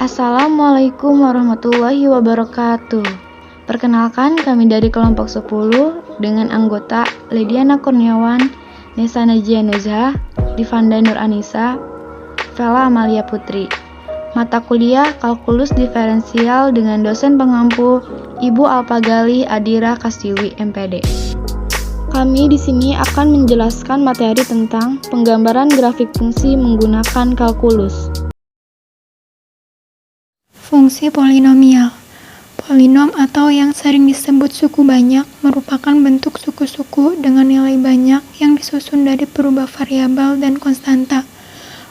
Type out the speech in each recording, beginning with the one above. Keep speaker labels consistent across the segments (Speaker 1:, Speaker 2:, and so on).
Speaker 1: Assalamualaikum warahmatullahi wabarakatuh. Perkenalkan, kami dari kelompok 10 dengan anggota Lidiana Kurniawan, Nesa Najia Nuzha, Divanda Nur Anissa, Vela Amalia Putri. Mata kuliah Kalkulus Diferensial dengan dosen pengampu Ibu Alpagali Adira Kastiwi, MPD. Kami di sini akan menjelaskan materi tentang penggambaran grafik fungsi menggunakan kalkulus.
Speaker 2: Fungsi polinomial. Polinom atau yang sering disebut suku banyak merupakan bentuk suku-suku dengan nilai banyak yang disusun dari perubah variabel dan konstanta.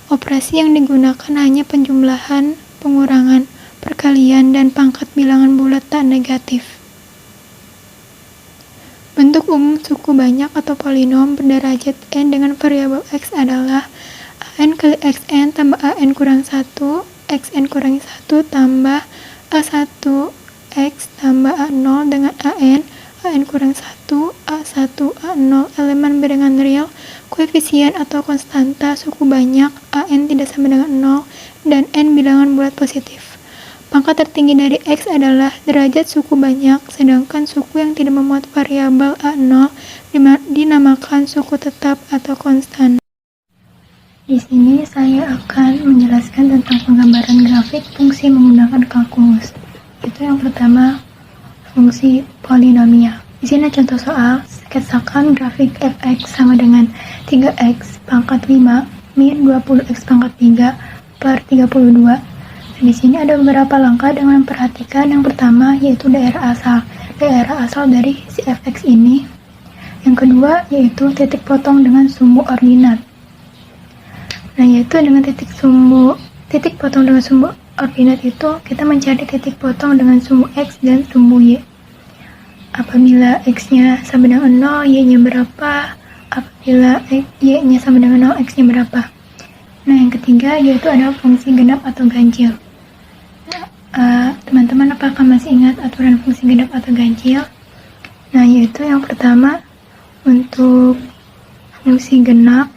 Speaker 2: Operasi yang digunakan hanya penjumlahan, pengurangan, perkalian, dan pangkat bilangan bulat tak negatif. Bentuk umum suku banyak atau polinom berderajat n dengan variabel x adalah an kali xn tambah an kurang 1, xn kurangi 1 tambah a1 x tambah a0 dengan an kurang 1, a1, a0 elemen bilangan real, koefisien atau konstanta suku banyak, an tidak sama dengan 0, dan n bilangan bulat positif. Pangkat tertinggi dari x adalah derajat suku banyak, sedangkan suku yang tidak memuat variabel a0 dinamakan suku tetap atau konstan. Di sini saya akan menjelaskan tentang penggambaran grafik fungsi menggunakan kalkulus. Itu yang pertama, fungsi polinomial. Di sini contoh soal, sketsakan grafik fx sama dengan 3x pangkat 5 min 20x pangkat 3 per 32. Dan di sini ada beberapa langkah dengan memperhatikan. Yang pertama yaitu daerah asal dari si fx ini. Yang kedua yaitu titik potong dengan sumbu ordinat. Nah, yaitu dengan titik potong dengan sumbu ordinat itu kita mencari titik potong dengan sumbu x dan sumbu y. Apabila x-nya sama dengan 0, y-nya berapa? Apabila y-nya sama dengan 0, x-nya berapa? Nah, yang ketiga yaitu ada fungsi genap atau ganjil. Teman-teman apakah masih ingat aturan fungsi genap atau ganjil? Nah, yaitu yang pertama untuk fungsi genap.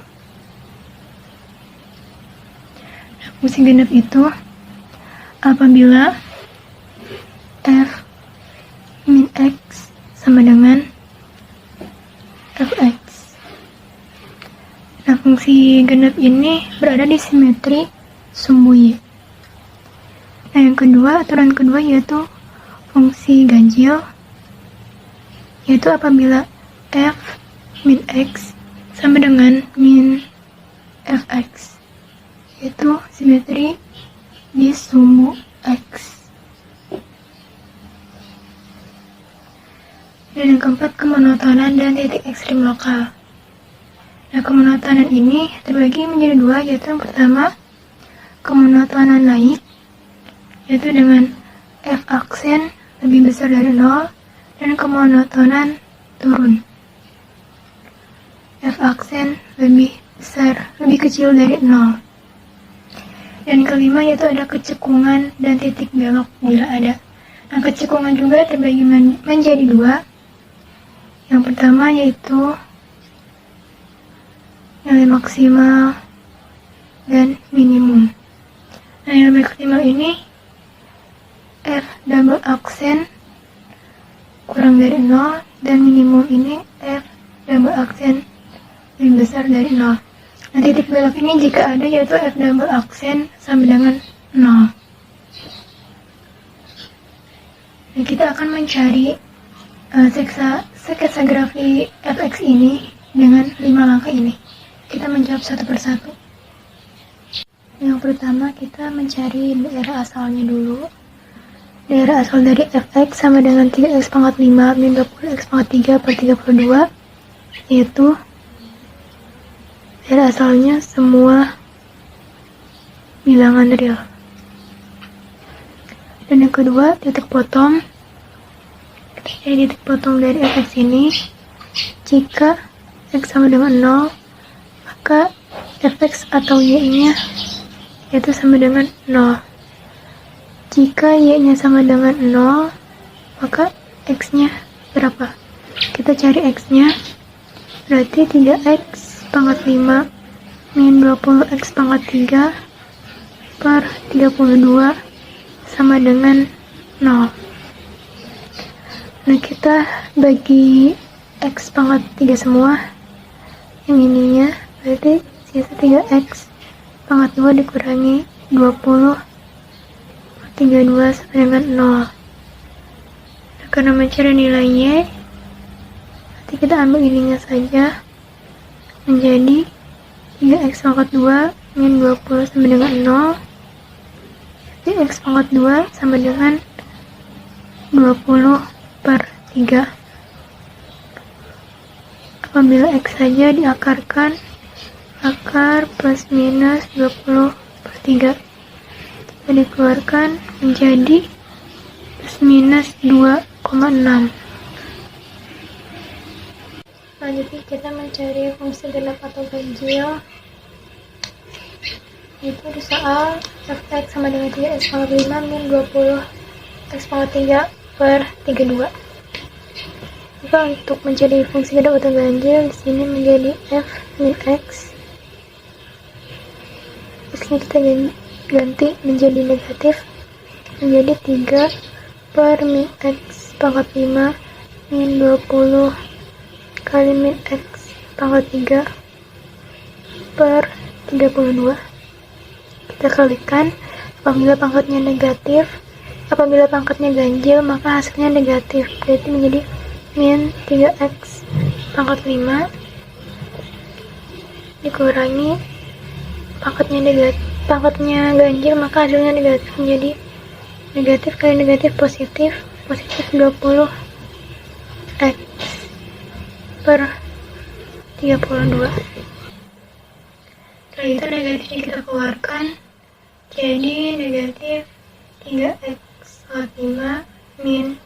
Speaker 2: Fungsi genap itu apabila f min x sama dengan fx. Nah, fungsi genap ini berada di simetri sumbu y. Nah, yang kedua, aturan kedua yaitu fungsi ganjil, yaitu apabila f min x sama dengan min fx, yaitu simetri di sumbu x. Dan yang keempat, kemonotonan dan titik ekstrim lokal. Nah, kemonotonan ini terbagi menjadi dua, yaitu yang pertama kemonotonan naik, yaitu dengan f aksen lebih besar dari 0, dan kemonotonan turun, f aksen lebih kecil dari 0. Dan kelima yaitu ada kecekungan dan titik belok bila ada. Nah, kecekungan juga terbagi menjadi dua. Yang pertama yaitu nilai maksimal dan minimum. Nah, nilai maksimal ini f double aksen kurang dari 0, dan minimum ini f double aksen lebih besar dari 0. Nah, titik belok ini jika ada yaitu f double aksen sama dengan 0. Nah, kita akan mencari sketsa grafik fx ini dengan 5 langkah ini. Kita menjawab satu persatu. Yang pertama kita mencari daerah asalnya dulu. Daerah asal dari fx sama dengan 3x pangkat 5 min 20x pangkat 3 per 32, yaitu daerah asalnya semua bilangan real. Dan yang kedua, titik potong. Kita cari titik potong dari fx ini. Jika x sama dengan 0, maka fx atau y-nya yaitu sama dengan 0. Jika y-nya sama dengan 0, maka x-nya berapa? Kita cari x-nya, berarti 3x pangkat 5 min 20x pangkat 3 per 32 sama dengan 0. Nah, kita bagi X pangkat 3 semua. Yang ininya berarti sisa 3X pangkat 2 dikurangi 20 32 sama dengan 0. Nah, karena mencari nilainya, nanti kita ambil ininya saja, menjadi 3X pangkat 2 min 20 sama dengan 0. Jadi X pangkat 2 sama dengan 20 per 3. Apabila X saja diakarkan, akar plus minus 20 per 3. Kita dikeluarkan menjadi plus minus 2,6. Selanjutnya kita mencari fungsi gelap atau ganjil. Itu di soal fx sama dengan 3x pangkat 5 min 20 x pangkat 3 per 32. Maka untuk mencari fungsi gelap atau ganjil, di sini menjadi f min x. X-nya kita ganti menjadi negatif, menjadi 3 per min x pangkat 5 min 20 kali min x pangkat 3 per 32. Kita kalikan, apabila pangkatnya negatif, apabila pangkatnya ganjil, maka hasilnya negatif, berarti menjadi min 3x pangkat 5 dikurangi pangkatnya ganjil, maka hasilnya negatif, menjadi negatif kali negatif positif 20 x per 32. Setelah itu negatifnya kita keluarkan, jadi negatif 3x pangkat 5 min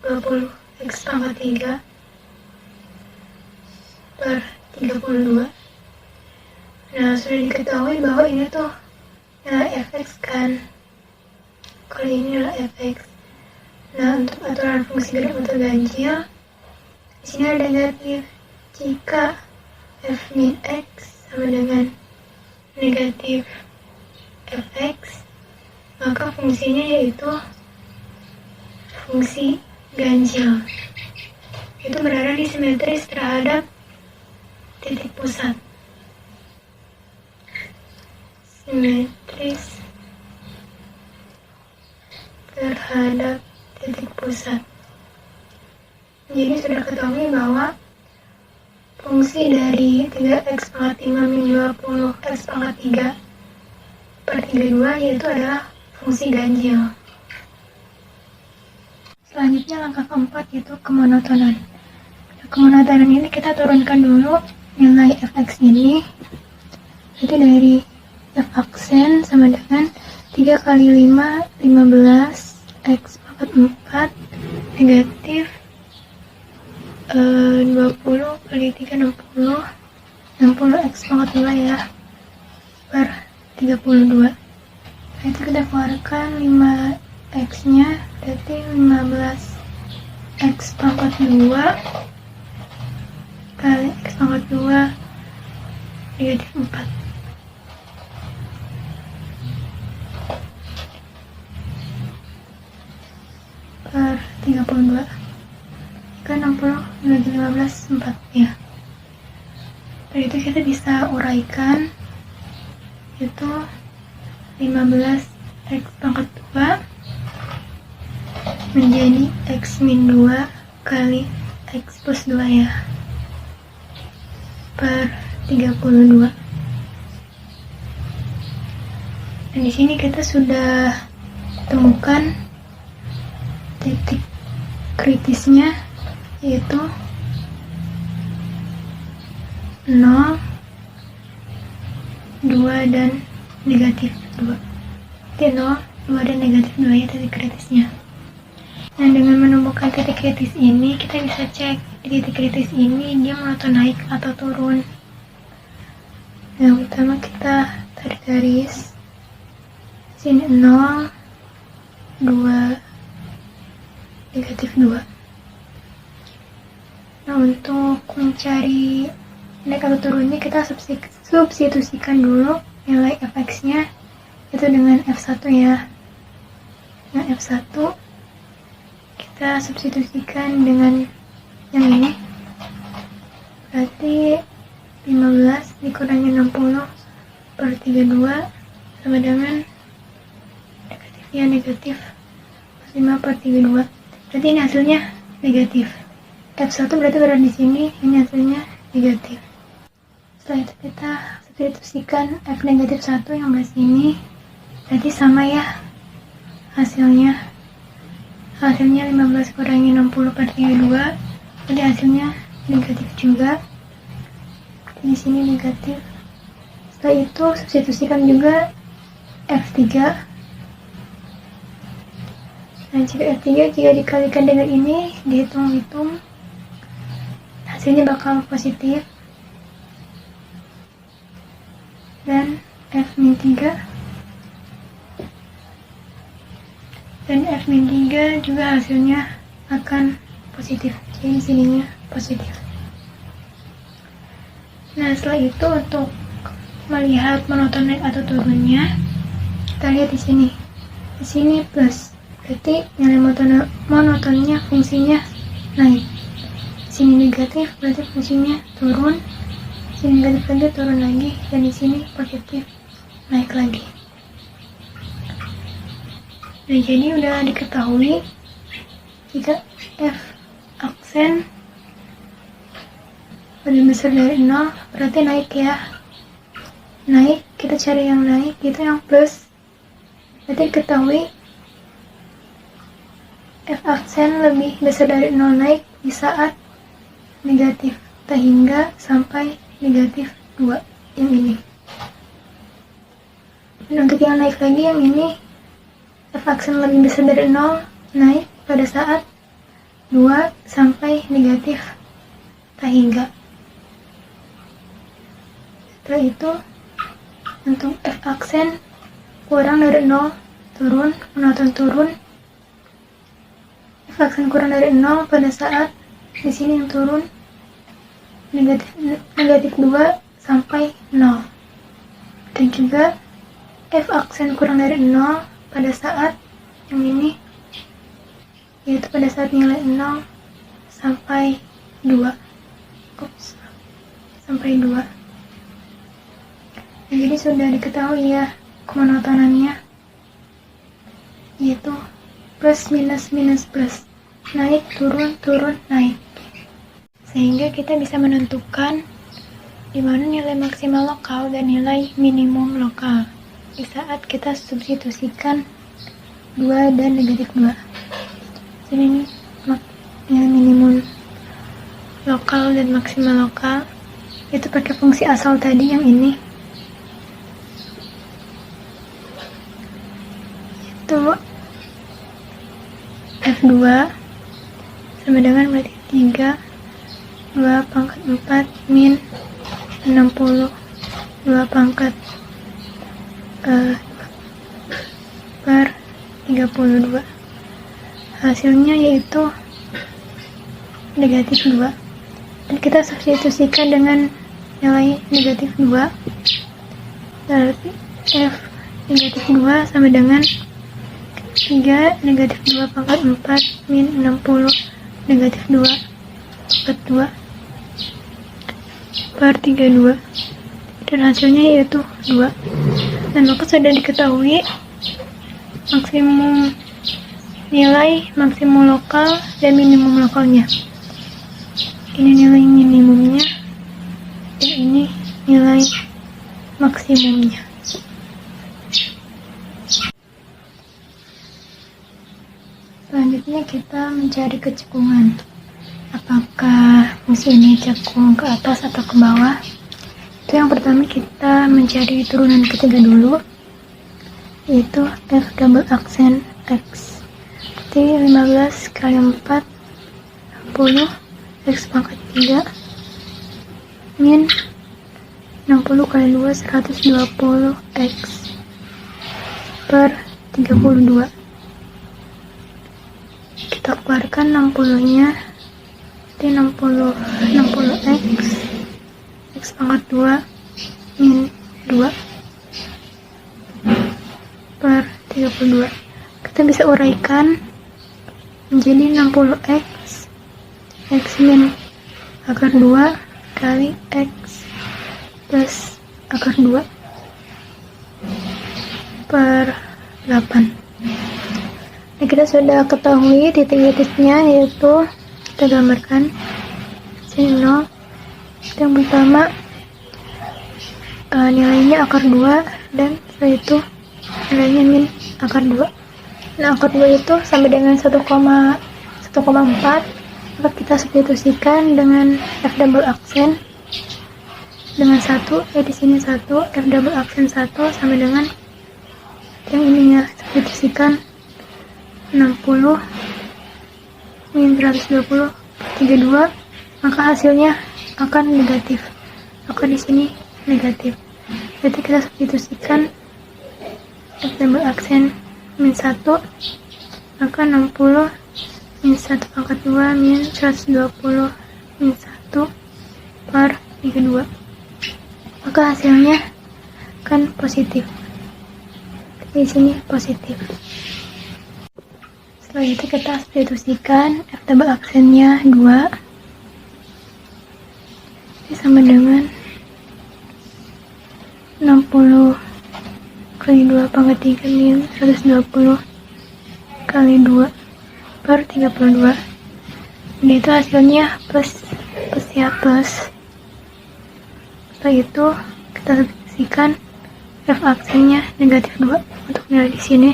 Speaker 2: 20 x pangkat 3 per 32. Nah, sudah diketahui bahwa ini tuh nilai fx kan, kalau ini adalah fx. Nah, untuk aturan fungsi gelap atau ganjil, di sini ada negatif. Jika f min x sama dengan negatif fx, maka fungsinya yaitu fungsi ganjil. Itu berada di simetris terhadap titik pusat. Simetris terhadap titik pusat. Jadi sudah ketahui bahwa fungsi dari 3x pangkat 5 min 20 x pangkat 3 per 32 yaitu adalah fungsi ganjil. Selanjutnya langkah keempat yaitu kemonotonan. Kemonotonan ini kita turunkan dulu nilai fx ini. Itu dari f aksen sama dengan 3 kali 5, 15 x pangkat 4 negatif 20 kali 3, 60 x pangkat 2 ya, per 32. Nah, itu kita keluarkan 5x nya berarti 15 x pangkat 2 kali x pangkat 2 negatif 4 per 32. Kan 60 bagi 15 4 ya. Dari itu kita bisa uraikan, itu 15 x pangkat 2 menjadi x min 2 kali x plus 2 ya, per 32. Dan di sini kita sudah temukan titik kritisnya, yaitu 0, 2, dan negatif 2. Jadi 0, 2, dan negatif 2 ya titik kritisnya. Nah, dengan menemukan titik kritis ini, kita bisa cek di titik kritis ini dia monoton naik atau turun. Yang pertama kita tarik garis. Sini 0, 2, negatif 2. Nah, untuk mencari naik atau turunnya, kita substitusikan dulu nilai fx nya itu dengan f1 ya. Yang F1 kita substitusikan dengan yang ini, berarti 15 dikurangi 60 per 32 sama dengan negatif 5 per 32. Berarti ini hasilnya negatif. F1 berarti berada di sini, ini hasilnya negatif. Setelah itu kita substitusikan F negatif 1 yang belah sini, berarti sama ya hasilnya. Hasilnya 15 kurangi 60 per 32, jadi hasilnya negatif juga. Di sini negatif. Setelah itu substitusikan juga F3. Nah, jika F3 jika dikalikan dengan ini, dihitung-hitung, hasilnya bakal positif. Dan F-3 juga hasilnya akan positif. Jadi sininya positif. Nah, setelah itu untuk melihat monoton naik atau turunnya, kita lihat di sini. Di sini plus, berarti nilai monotonnya fungsinya naik. Di sini negatif, berarti fungsinya turun. Di sini negatif lagi, turun lagi, dan di sini positif, naik lagi. Nah, jadi udah diketahui jika F aksen lebih besar dari 0 berarti naik ya. Naik, kita cari yang naik, kita yang plus. Berarti diketahui F aksen lebih besar dari 0 naik di saat negatif, hingga sampai negatif 2 yang ini. Dan untuk yang naik lagi yang ini, F aksen lebih besar dari 0 naik pada saat 2 sampai negatif hingga. Setelah itu untuk F aksen kurang dari 0 turun, monoton turun. F aksen kurang dari 0 pada saat di sini yang turun negatif 2 sampai 0. Dan juga F aksen kurang dari 0 pada saat yang ini, yaitu pada saat nilai 0 sampai 2. Sampai 2. Nah, jadi sudah diketahui ya monotonannya, yaitu plus minus minus plus, naik turun turun naik, sehingga kita bisa menentukan di mana nilai maksimal lokal dan nilai minimum lokal di saat kita substitusikan 2 dan negatif 2. Jadi ini nilai minimum lokal dan maksimal lokal itu pakai fungsi asal tadi yang ini, itu F2 sama dengan berarti 3 2 pangkat 4 min 60 2 pangkat per 32. Hasilnya yaitu negatif 2. Dan kita substitusikan dengan nilai negatif 2. Berarti F negatif 2 sama dengan 3 negatif 2 pangkat 4 min 60 negatif 2 pangkat 2 per 32. Dan hasilnya yaitu 2. Dan maka sudah diketahui maksimum nilai maksimum lokal dan minimum lokalnya. Ini nilai minimumnya dan ini nilai maksimumnya. Selanjutnya kita mencari kecekungan. Apakah fungsi ini cekung ke atas atau ke bawah? Itu yang pertama kita mencari turunan ketiga dulu, yaitu F double aksen X. Berarti 15 kali 4 60 X pangkat 3 min 60 kali 2 120 X per 32. Kita keluarkan 60 nya, jadi 60 X X pangkat 2 min 2 per 32. kita bisa uraikan menjadi 60x x min akar 2 kali x plus akar 2 per 8. Nah, kita sudah ketahui titik-titiknya, yaitu kita gambarkan sini 0. Yang pertama nilainya akar 2, dan setelah itu nilainya min akar 2. Nah, akar 2 itu sampai dengan 1,4, maka kita substitusikan dengan F double aksen dengan 1, di sini 1, F double aksen 1 sampai dengan yang ininya, substitusikan 60 min 120 32, maka hasilnya akan negatif. Maka di sini negatif. Berarti kita substitusikan F double aksen min 1, maka 60 min 1 pangkat 2 min 120 min 1 per 32. Maka hasilnya kan positif. Di sini positif. Setelah itu kita substitusikan F double aksennya 2. Ini sama dengan 60 kali 2 pangkat 3 min 120 kali 2 per 32. Dan itu hasilnya plus ya, plus. Setelah itu kita substitusikan F aksennya negatif 2 untuk nilai di sini.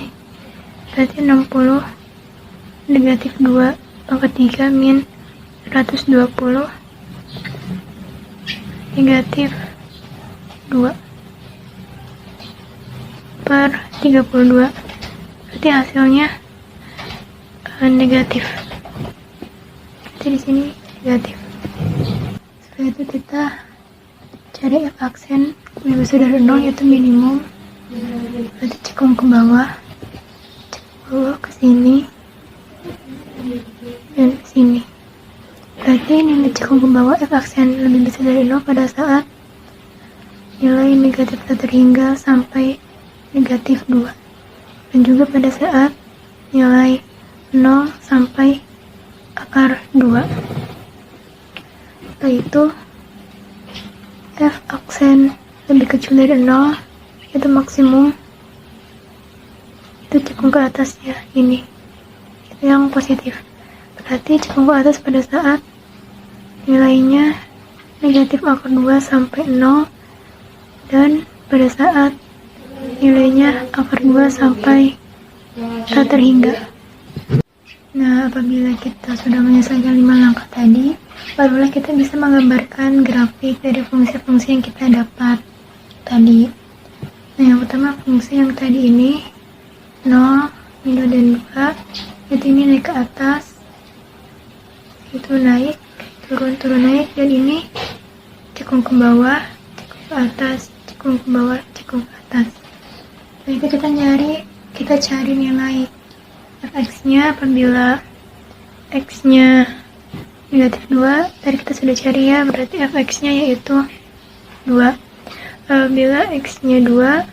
Speaker 2: Berarti 60 negatif 2 pangkat 3 min 120 negatif 2 per 32. Berarti hasilnya negatif. Berarti di sini negatif. Setelah itu kita cari F aksen yang besar dari 0, yaitu minimum. Berarti cekung ke bawah ke sini dan ke sini. Berarti nilai cekung ke bawah F aksen lebih besar dari 0 pada saat nilai negatif terhingga sampai negatif 2, dan juga pada saat nilai 0 sampai akar 2. Setelah itu F aksen lebih kecil dari 0, itu maksimum, itu cekung ke atasnya, ini itu yang positif. Berarti cekung ke atas pada saat nilainya negatif akar 2 sampai 0, dan pada saat nilainya akar 2 sampai tak terhingga. Nah, apabila kita sudah menyelesaikan 5 langkah tadi, barulah kita bisa menggambarkan grafik dari fungsi-fungsi yang kita dapat tadi. Nah, yang pertama fungsi yang tadi ini 0, min 2 dan 2, itu ini naik ke atas, itu naik, turun naik, dan ini cekung ke bawah, cekung ke atas, cekung ke bawah, cekung ke atas. Nah, itu kita cari nilai fx-nya apabila x-nya negatif 2, tadi kita sudah cari ya, berarti fx-nya yaitu 2. Apabila x-nya 2,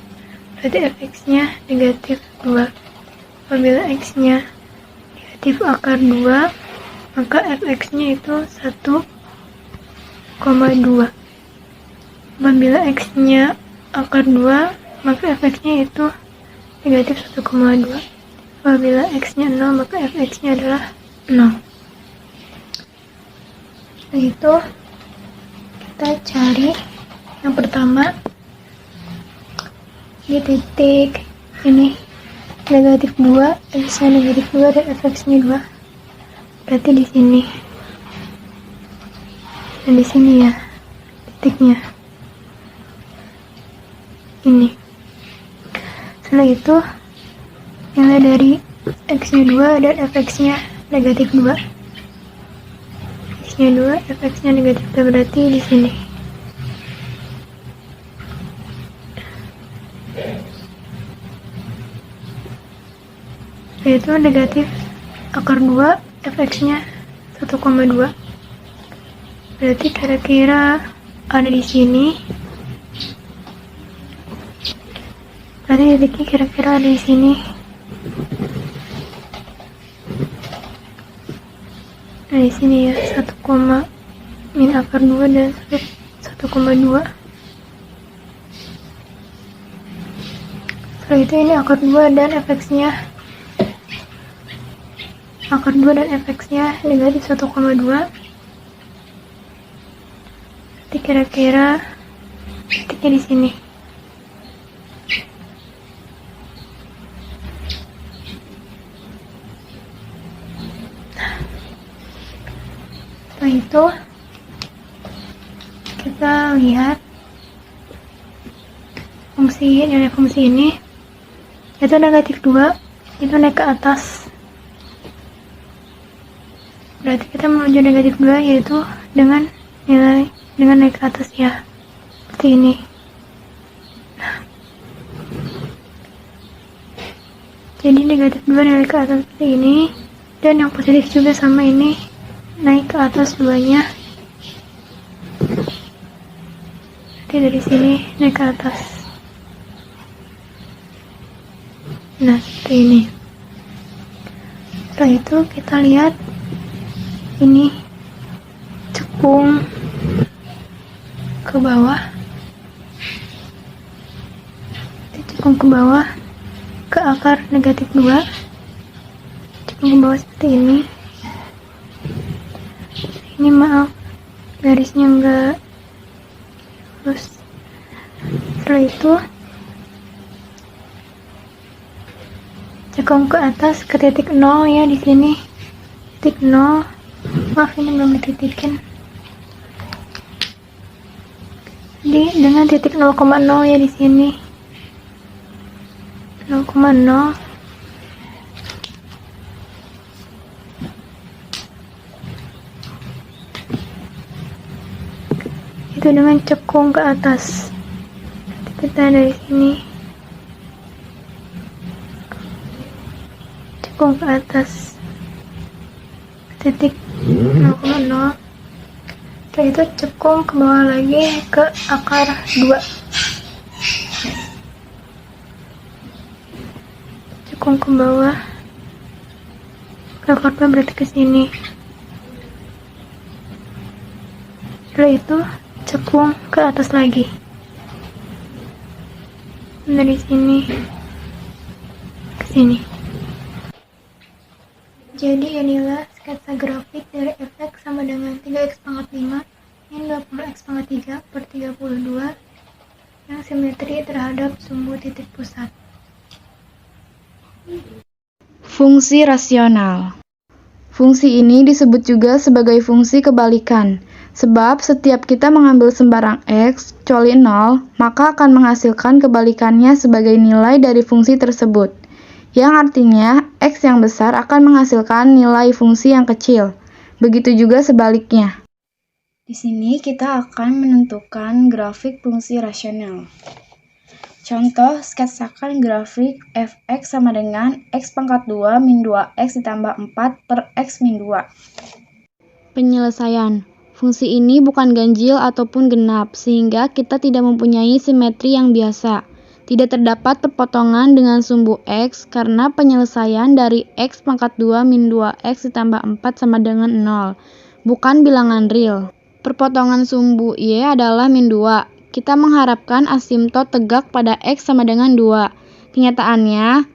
Speaker 2: berarti fx-nya negatif 2. Apabila x-nya negatif akar 2, maka fx-nya itu 1,2. Apabila x-nya akar 2, maka fx-nya itu negatif 1,2. Apabila x-nya 0, maka fx-nya adalah 0. Setelah itu kita cari yang pertama di titik ini negatif 2, x-nya negatif 2 dan fx-nya 2. Berarti di sini dan di sini ya titiknya ini. Setelah itu nilai dari x-nya 2 dan fx-nya negatif 2. X-nya 2, fx-nya negatif 2, berarti di sini. Yaitu negatif akar 2, fx-nya 1,2. Berarti kira-kira ada di sini. Berarti titiknya kira-kira ada di sini. Nah di sini ya 1, min akar 2 dan 1,2. Setelah itu ini akar 2 dan fx-nya. Akar 2 dan fx-nya negatif 1,2. Nanti kira-kira titiknya di sini. Setelah itu kita lihat nilai fungsi ini itu negatif 2, itu naik ke atas. Berarti kita menuju negatif 2 yaitu dengan naik ke atas ya, seperti ini. Jadi negatif 2 naik ke atas seperti ini, dan yang positif juga sama ini naik ke atas 2-nya. Nanti dari sini naik ke atas. Nah, seperti ini. Setelah itu kita lihat ini cekung ke bawah. Cekung ke bawah ke akar negatif 2. Cekung ke bawah seperti ini. Ini maaf, garisnya enggak lurus. Setelah itu cekung ke atas ke titik 0 ya di sini. Titik 0. Maaf ini belum dititikin. Jadi dengan titik 0,0 ya di sini. 0,0. Itu dengan cekung ke atas. Kita dari sini cekung ke atas titik 0,0. Setelah itu cekung ke bawah lagi ke akar 2. Cekung ke bawah ke akar 2 berarti ke sini. Setelah itu cekung ke atas lagi. Dari sini ke sini. Jadi inilah sketsa grafik dari fx sama dengan 3x pangkat 5 min 20x pangkat 3 per 32 yang simetri terhadap sumbu titik pusat.
Speaker 1: Fungsi rasional. Fungsi ini disebut juga sebagai fungsi kebalikan. Sebab setiap kita mengambil sembarang x, kecuali 0, maka akan menghasilkan kebalikannya sebagai nilai dari fungsi tersebut. Yang artinya, x yang besar akan menghasilkan nilai fungsi yang kecil. Begitu juga sebaliknya. Di sini kita akan menentukan grafik fungsi rasional. Contoh, sketsakan grafik fx sama dengan x pangkat 2 min 2x ditambah 4 per x min 2. Penyelesaian. Fungsi ini bukan ganjil ataupun genap, sehingga kita tidak mempunyai simetri yang biasa. Tidak terdapat perpotongan dengan sumbu x karena penyelesaian dari x pangkat 2 min 2x ditambah 4 sama dengan 0. Bukan bilangan real. Perpotongan sumbu y adalah min 2. Kita mengharapkan asimtot tegak pada x sama dengan 2. Kenyataannya,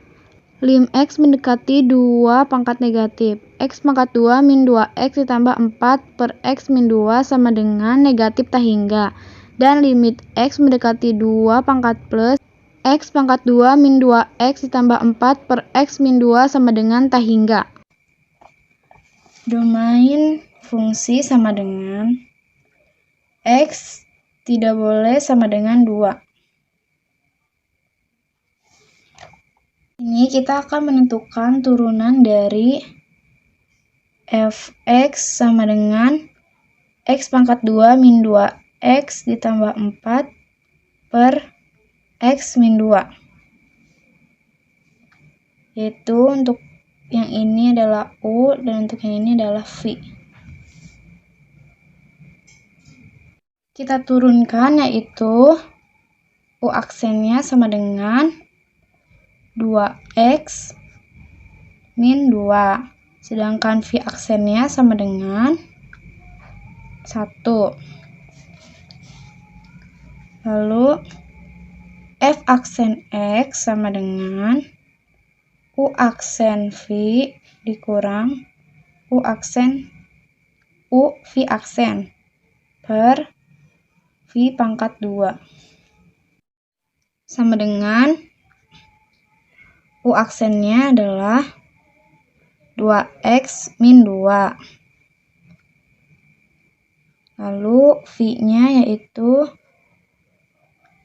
Speaker 1: lim x mendekati 2 pangkat negatif. X pangkat 2 min 2x ditambah 4 per x min 2 sama dengan negatif tak hingga. Dan limit x mendekati 2 pangkat plus x pangkat 2 min 2x ditambah 4 per x min 2 sama dengan tak hingga. Domain fungsi sama dengan x tidak boleh sama dengan 2. Ini kita akan menentukan turunan dari fx sama dengan x pangkat 2 min 2x ditambah 4 per x min 2. Yaitu untuk yang ini adalah U dan untuk yang ini adalah V. Kita turunkan yaitu U aksennya sama dengan 2x min 2 Sedangkan V aksennya sama dengan 1. Lalu F aksen X sama dengan U aksen V dikurang U V aksen per V pangkat 2 sama dengan U aksennya adalah 2X min 2. Lalu V-nya yaitu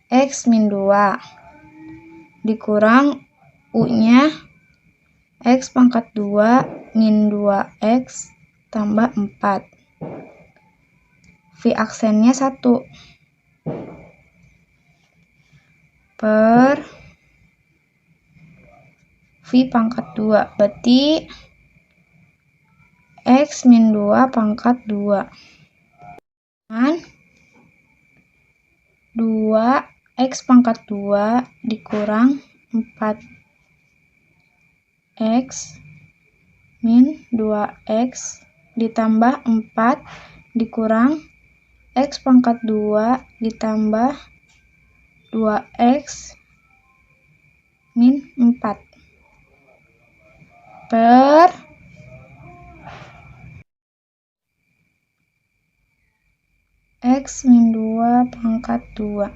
Speaker 1: X min 2 dikurang U-nya X pangkat 2 min 2X tambah 4. V aksennya 1 per V pangkat 2. Berarti X min 2 pangkat 2. Dan 2X pangkat 2 dikurang 4X min 2X ditambah 4 dikurang X pangkat 2 ditambah 2X min 4 per X min 2 pangkat 2.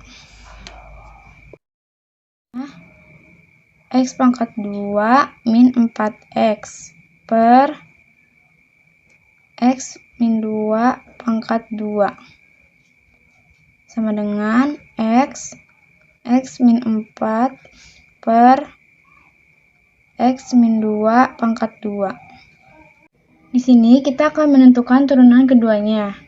Speaker 1: X pangkat 2 min 4X per X min 2 pangkat 2 sama dengan X min 4 per X min 2 pangkat 2. Di sini kita akan menentukan turunan keduanya.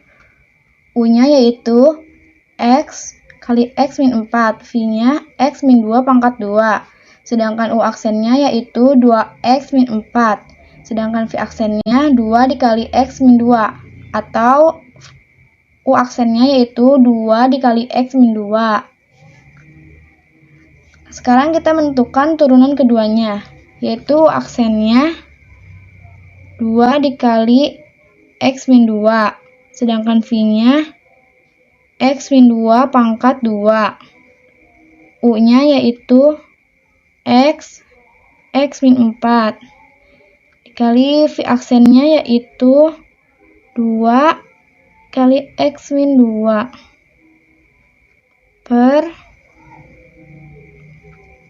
Speaker 1: U-nya yaitu X kali X min 4, V-nya X min 2 pangkat 2. Sedangkan U aksennya yaitu 2X min 4. Sedangkan V aksennya 2 dikali X min 2. Atau U aksennya yaitu 2 dikali X min 2. Sekarang kita menentukan turunan keduanya, yaitu U aksennya 2 dikali X min 2. Sedangkan V-nya X min 2 pangkat 2. U-nya yaitu X min 4 dikali V aksennya yaitu 2 kali X min 2 per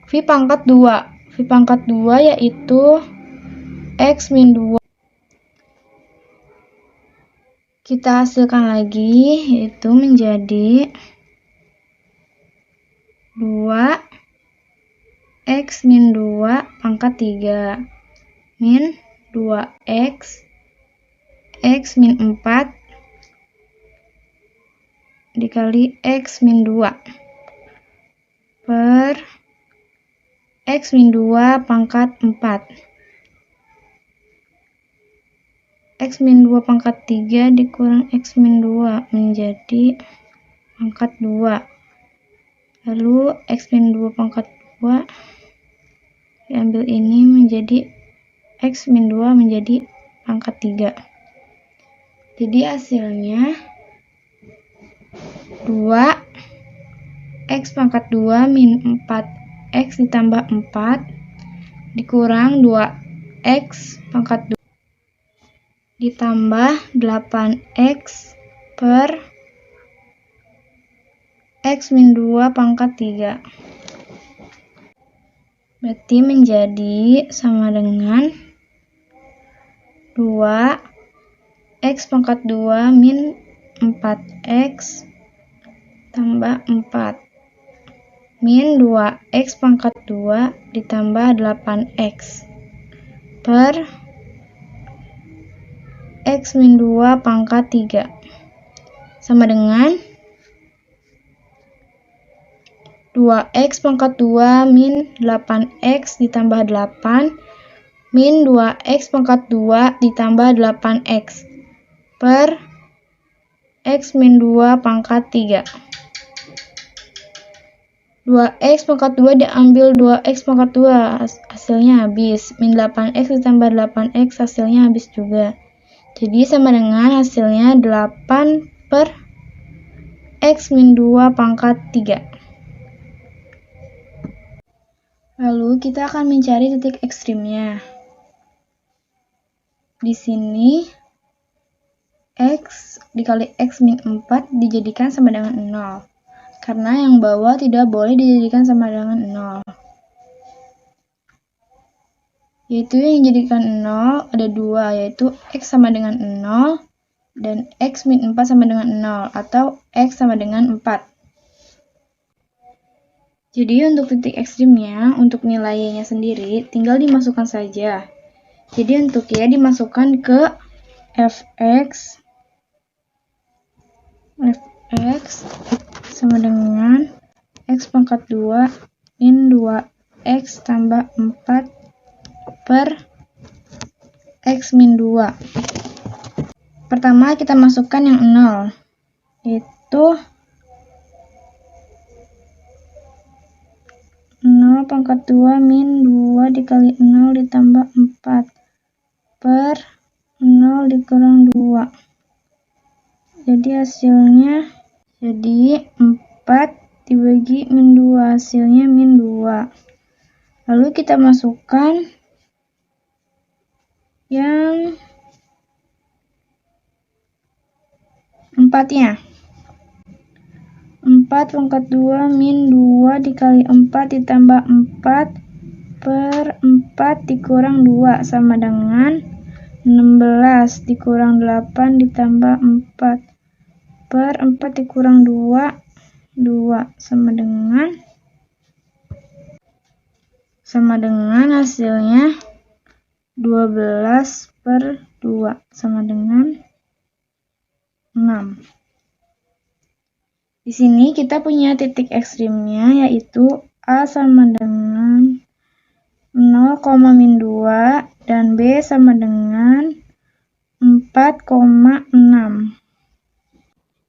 Speaker 1: V pangkat 2. V pangkat 2 yaitu X min 2. Kita hasilkan lagi, yaitu menjadi 2X min 2 pangkat 3 min 2X X min 4 dikali X min 2 per X min 2 pangkat 4. X min 2 pangkat 3 dikurang X min 2 menjadi pangkat 2. Lalu X min 2 pangkat 2 diambil ini menjadi X min 2 menjadi pangkat 3. Jadi hasilnya 2X pangkat 2 min 4X ditambah 4 dikurang 2X pangkat 2 ditambah 8X per X min 2 pangkat 3. Berarti menjadi sama dengan 2X pangkat 2 min 4X tambah 4 min 2X pangkat 2 ditambah 8X per X min 2 pangkat 3 sama dengan 2X pangkat 2 min 8X ditambah 8 min 2X pangkat 2 ditambah 8X per X min 2 pangkat 3. 2x pangkat 2 diambil 2x pangkat 2, hasilnya habis. Min 8x ditambah 8x, hasilnya habis juga. Jadi sama dengan hasilnya 8 per x min 2 pangkat 3. Lalu kita akan mencari titik ekstrimnya. Di sini x dikali x min 4 dijadikan sama dengan 0. Karena yang bawah tidak boleh dijadikan sama dengan 0. Yaitu yang dijadikan 0 ada 2, yaitu x sama dengan 0 dan x min 4 sama dengan 0 atau x sama dengan 4. Jadi untuk titik ekstrimnya, untuk nilainya sendiri tinggal dimasukkan saja. Jadi untuk y dimasukkan ke fx sama dengan x pangkat 2 min 2x tambah 4 per x min 2. Pertama kita masukkan yang 0, yaitu 0 pangkat 2 min 2 dikali 0 ditambah 4 per 0 dikurang 2. Jadi hasilnya 4 dibagi min 2, hasilnya min 2. Lalu kita masukkan yang 4-nya. 4 pangkat 2 min 2 dikali 4 ditambah 4 per 4 dikurang 2 sama dengan 16 dikurang 8 ditambah 4 per 4 dikurang 2 sama dengan hasilnya 12 per 2 sama dengan 6. Di sini kita punya titik ekstrimnya, yaitu A sama dengan 0, min 2 dan B sama dengan 4,6.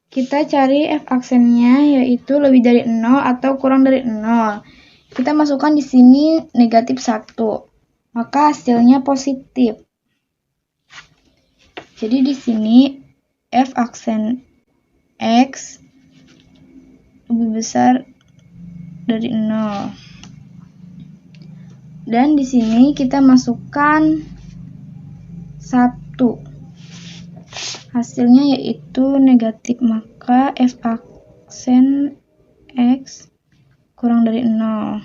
Speaker 1: Kita cari f aksennya, yaitu lebih dari 0 atau kurang dari 0. Kita masukkan di sini negatif 1, maka hasilnya positif. Jadi di sini f aksen x lebih besar dari 0. Dan di sini kita masukkan 1. Hasilnya yaitu negatif, maka f aksen x kurang dari 0.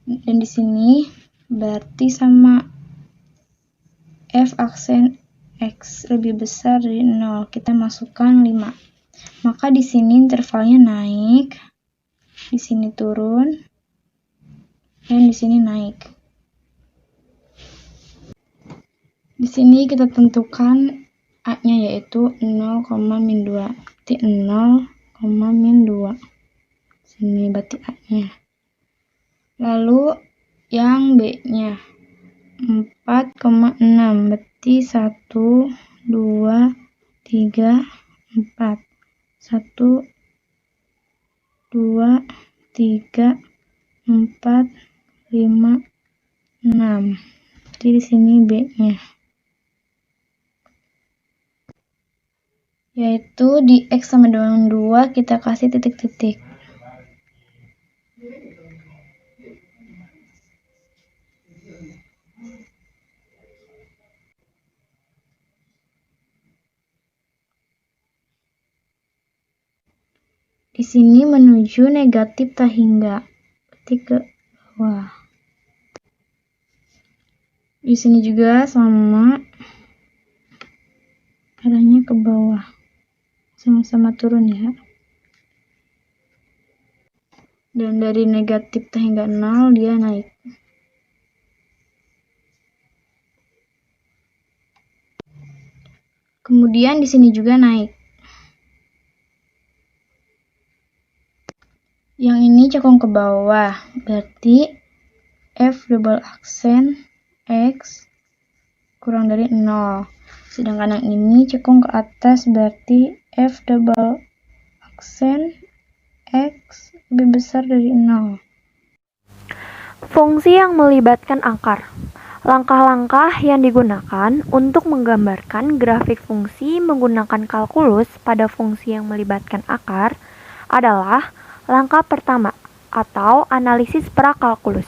Speaker 1: Dan di sini berarti sama f aksen x lebih besar dari 0. Kita masukkan 5. Maka di sini intervalnya naik, di sini turun, dan di sini naik. Di sini kita tentukan A-nya yaitu 0, min 2. Berarti 0, min 2. Sini berarti A-nya. Lalu yang B-nya 4,6. Berarti 1, 2, 3, 4. 1, 2, 3, 4, 5, 6. Jadi di sini B-nya. Yaitu di X sama dengan 2 kita kasih titik-titik. Di sini menuju negatif tak hingga, berarti ke bawah. Di sini juga sama, arahnya ke bawah, sama-sama turun ya. Dan dari negatif tak hingga 0 dia naik. Kemudian di sini juga naik. Yang ini cekung ke bawah, berarti f double aksen x kurang dari 0. Sedangkan yang ini cekung ke atas, berarti f double aksen X lebih besar dari 0.
Speaker 3: Fungsi yang melibatkan akar. Langkah-langkah yang digunakan untuk menggambarkan grafik fungsi menggunakan kalkulus pada fungsi yang melibatkan akar adalah langkah pertama atau analisis prakalkulus,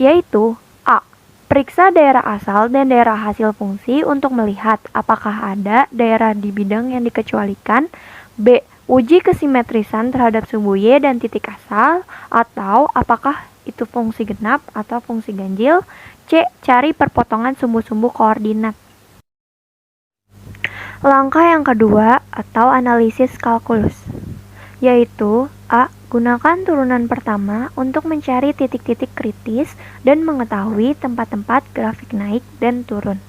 Speaker 3: yaitu A. Periksa daerah asal dan daerah hasil fungsi untuk melihat apakah ada daerah di bidang yang dikecualikan. B. Uji kesimetrisan terhadap sumbu Y dan titik asal, atau apakah itu fungsi genap atau fungsi ganjil. C. Cari perpotongan sumbu-sumbu koordinat. Langkah yang kedua atau analisis kalkulus, yaitu A. Gunakan turunan pertama untuk mencari titik-titik kritis dan mengetahui tempat-tempat grafik naik dan turun.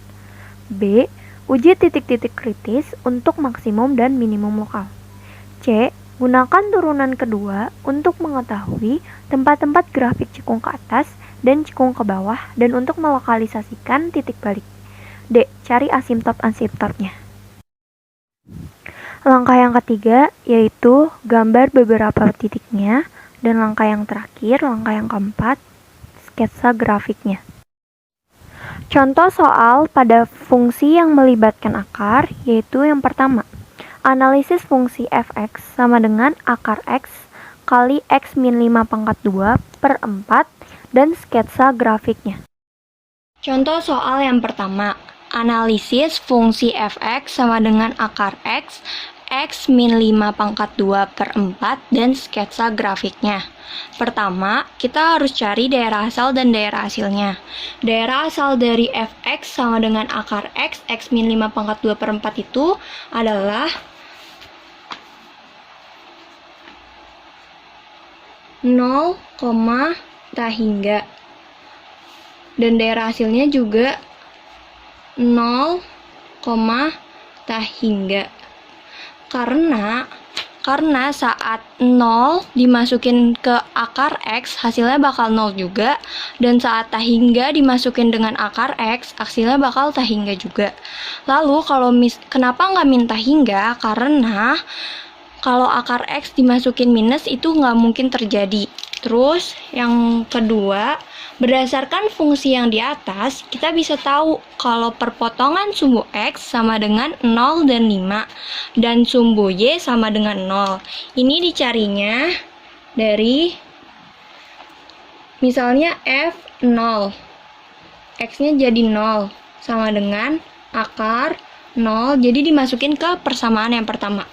Speaker 3: B. Uji titik-titik kritis untuk maksimum dan minimum lokal. C. Gunakan turunan kedua untuk mengetahui tempat-tempat grafik cikung ke atas dan cikung ke bawah dan untuk melokalisasikan titik balik. D. Cari asimptot-asimptotnya. Langkah yang ketiga yaitu gambar beberapa titiknya, dan langkah yang terakhir, langkah yang keempat, sketsa grafiknya. Contoh soal pada fungsi yang melibatkan akar yaitu yang pertama, analisis fungsi fx sama dengan akar x kali x min 5 pangkat 2 per 4 dan sketsa grafiknya. Contoh soal yang pertama, analisis fungsi fx sama dengan akar x min 5 pangkat 2 per 4 dan sketsa grafiknya. Pertama, kita harus cari daerah asal dan daerah hasilnya. Daerah asal dari fx sama dengan akar x min 5 pangkat 2 per 4 itu adalah 0, tak hingga. Dan daerah hasilnya juga 0, tak hingga. Karena saat 0 dimasukin ke akar X, hasilnya bakal 0 juga. Dan saat tak hingga dimasukin dengan akar X, hasilnya bakal tak hingga juga. Lalu kenapa nggak minta hingga? Karena kalau akar X dimasukin minus itu nggak mungkin terjadi. Terus yang kedua, berdasarkan fungsi yang di atas, kita bisa tahu kalau perpotongan sumbu X sama dengan 0 dan 5, dan sumbu Y sama dengan 0. Ini dicarinya dari misalnya F0, X-nya jadi 0, sama dengan akar 0, jadi dimasukin ke persamaan yang pertama.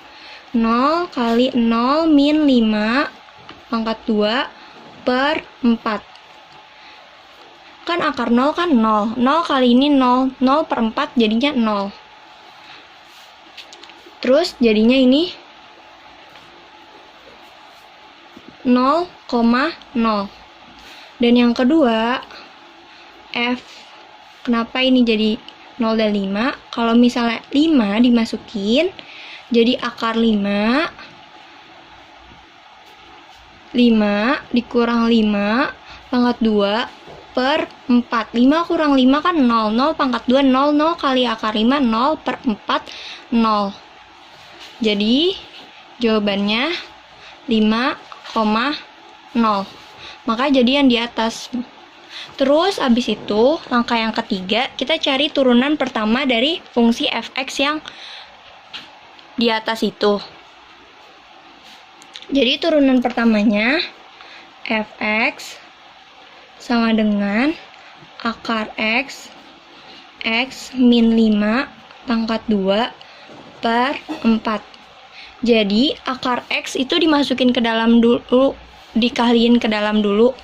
Speaker 3: 0 kali 0 min 5 pangkat 2 per 4. Kan akar 0 kan 0. 0 kali ini 0. 0 per 4 jadinya 0. Terus jadinya ini 0,0. Dan yang kedua, F. Kenapa ini jadi 0 dan 5? Kalau misalnya 5 dimasukin, jadi akar 5 dikurang 5 pangkat 2 per 4. 5 kurang 5 kan 0. 0 pangkat 2, 0. 0 kali akar 5, 0 per 4, 0. Jadi, jawabannya 5,0. Maka jadi yang di atas. Terus, abis itu, langkah yang ketiga, kita cari turunan pertama dari fungsi fx yang di atas itu. Jadi turunan pertamanya fx sama dengan akar x min 5 pangkat 2 per 4. Jadi akar x itu dimasukin ke dalam dulu, dikaliin ke dalam dulu,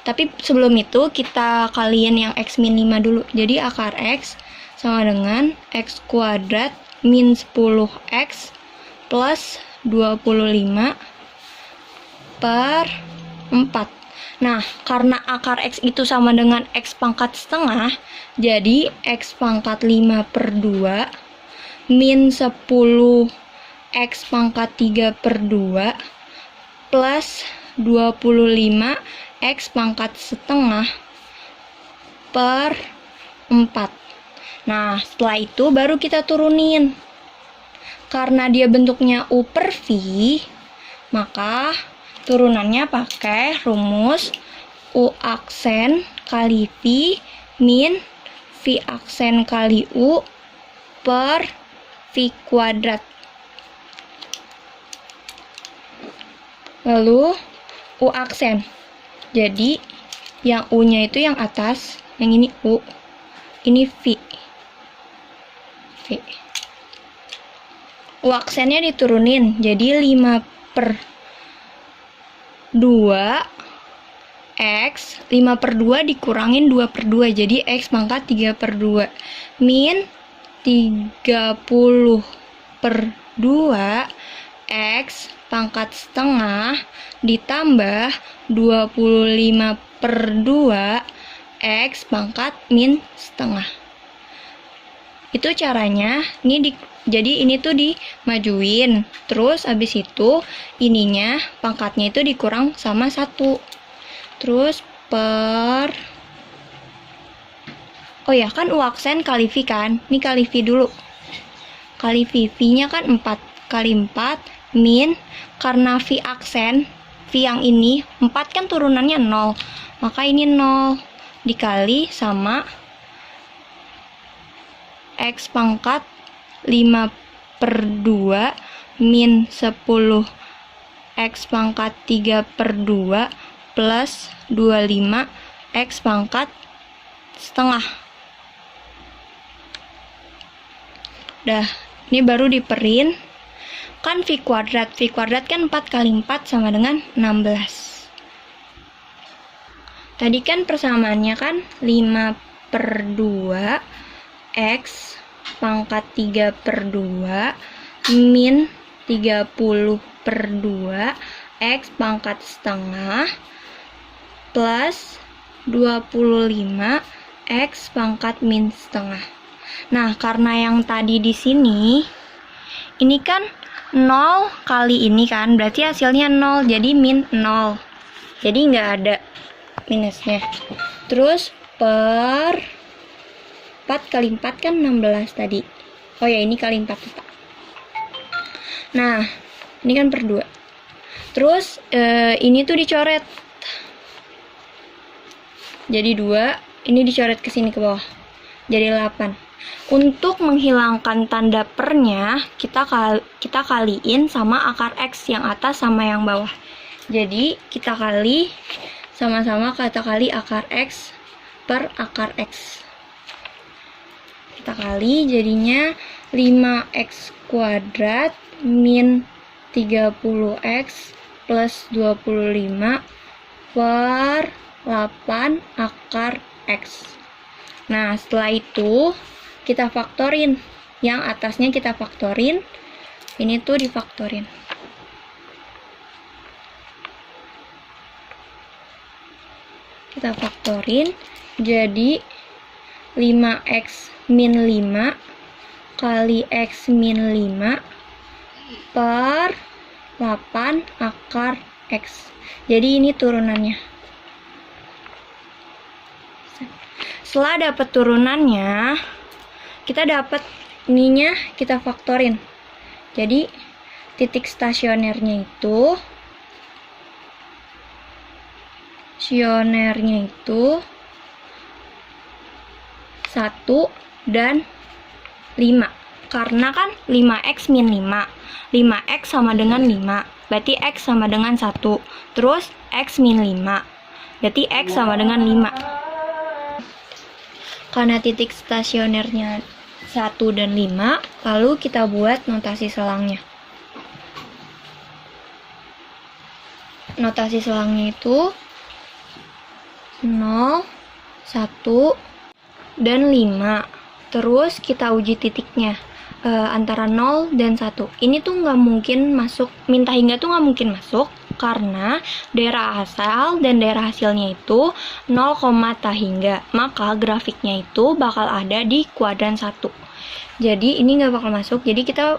Speaker 3: tapi sebelum itu kita kaliin yang x min 5 dulu. Jadi akar x sama dengan x kuadrat min 10x plus 25 per 4. Nah, karena akar x itu sama dengan x pangkat setengah, jadi x pangkat 5 per 2 min 10 x pangkat 3 per 2 plus 25 x pangkat setengah per 4. Nah, setelah itu baru kita turunin.
Speaker 4: karena dia bentuknya U per V, maka turunannya pakai rumus U aksen kali V min V aksen kali U per V kuadrat. Lalu U aksen. Jadi yang U-nya itu yang atas, yang ini U, ini V. V. U aksennya diturunin, jadi 5 per 2 X, 5 per 2 dikurangin 2 per 2, jadi X pangkat 3 per 2, min 30 per 2 X pangkat setengah ditambah 25 per 2 X pangkat min setengah. Itu caranya. Jadi ini tuh dimajuin, terus abis itu ininya pangkatnya itu dikurang sama 1, terus per, oh ya kan U aksen kali V kan, ini kali V dulu, kali V, V-nya kan 4 kali 4 min, karena V aksen, V yang ini 4 kan turunannya 0, maka ini 0 dikali sama X pangkat 5 per 2 min 10 X pangkat 3 per 2 plus 25 X pangkat setengah. Dah, ini baru diperin. Kan V kuadrat kan 4 kali 4 sama dengan 16. Tadi kan persamaannya kan 5 per 2 X pangkat 3 per 2 min 30 per 2 X pangkat setengah plus 25 X pangkat min setengah. Nah, karena yang tadi di sini ini kan 0 kali ini kan, berarti hasilnya 0, jadi min 0. Jadi nggak ada minusnya. Terus per 4 kali 4 kan 16 tadi. Oh ya, ini kali 4 lupa. Nah, ini kan per 2. Terus ini tuh dicoret. Jadi 2, ini dicoret ke sini ke bawah. Jadi 8. Untuk menghilangkan tanda pernya, kita kaliin sama akar X yang atas sama yang bawah. Jadi kita kali sama-sama kita kali akar X per akar X. Kita kali jadinya 5X kuadrat min 30X plus 25 per 8 akar X. Nah, setelah itu kita faktorin. Yang atasnya kita faktorin, ini tuh difaktorin. Kita faktorin, jadi 5X min 5 kali X min 5 per 8 akar X. Jadi ini turunannya. Setelah dapat turunannya, kita dapat ininya, kita faktorin. Jadi titik stasionernya itu 1 dan 5. Karena kan 5X min 5. 5X sama dengan 5. Berarti X sama dengan 1. Terus X min 5. Berarti X sama dengan 5. Karena titik stasionernya 1 dan 5, lalu kita buat notasi selangnya. Notasi selangnya itu 0, 1, dan 5. Terus kita uji titiknya antara 0 dan 1. Ini tuh nggak mungkin masuk, minta hingga tuh nggak mungkin masuk karena daerah asal dan daerah hasilnya itu 0, hingga. Maka grafiknya itu bakal ada di kuadran 1. Jadi ini nggak bakal masuk. Jadi kita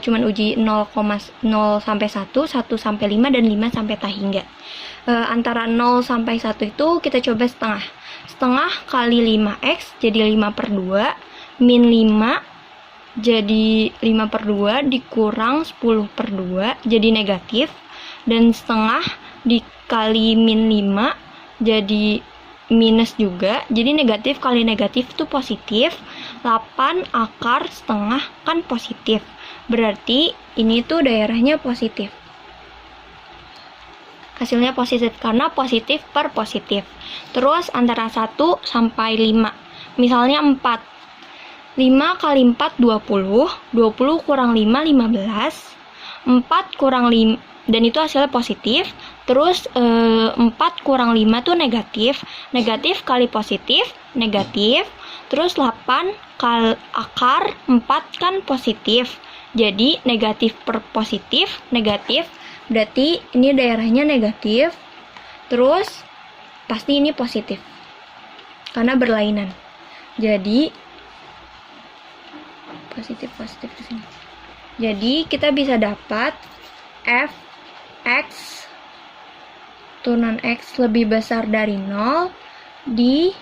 Speaker 4: cuman uji 0, 0 sampai 1, 1 sampai 5, dan 5 sampai hingga. Antara 0 sampai 1 itu kita coba setengah. Setengah kali 5X jadi 5 per 2 min 5 jadi 5/2 dikurang 10/2 jadi negatif, dan setengah dikali min 5 jadi minus juga, jadi negatif kali negatif itu positif. 8 akar setengah kan positif, berarti ini tuh daerahnya positif, hasilnya positif karena positif per positif. Terus antara 1 sampai 5, misalnya 4, 5 kali 4 20, 20 kurang 5 15, 4 kurang 5, dan itu hasilnya positif. Terus 4 kurang 5 tuh negatif, negatif kali positif, negatif. Terus 8 kali akar 4 kan positif, jadi negatif per positif, negatif, berarti ini daerahnya negatif. Terus pasti ini positif karena berlainan, jadi positif di sini. Jadi kita bisa dapat f(x) turunan x lebih besar dari 0 di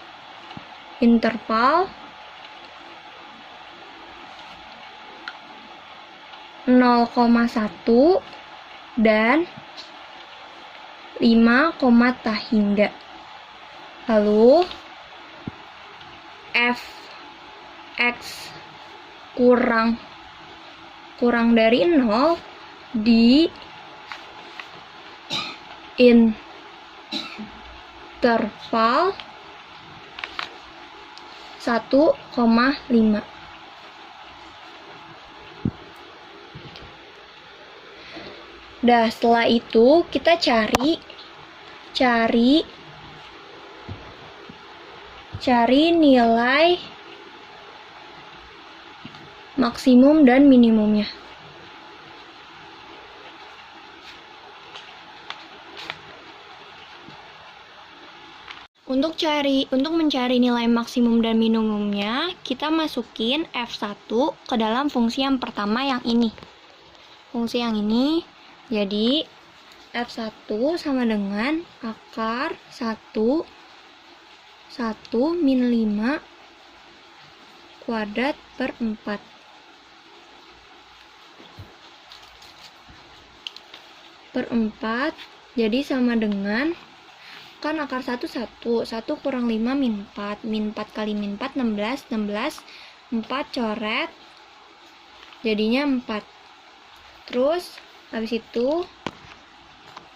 Speaker 4: interval 0,1 dan 5, hingga. Lalu f(x) kurang dari 0 di interval 1,5. Dah, setelah itu kita cari nilai maksimum dan minimumnya. Untuk mencari nilai maksimum dan minimumnya, kita masukin F1 ke dalam fungsi yang pertama yang ini. Fungsi yang ini, jadi F1 sama dengan akar 1 min 5 kuadrat per 4. Per 4, jadi sama dengan, kan akar 1 kurang 5 min 4, min 4 kali min 4 16, 4 coret, jadinya 4. Terus habis itu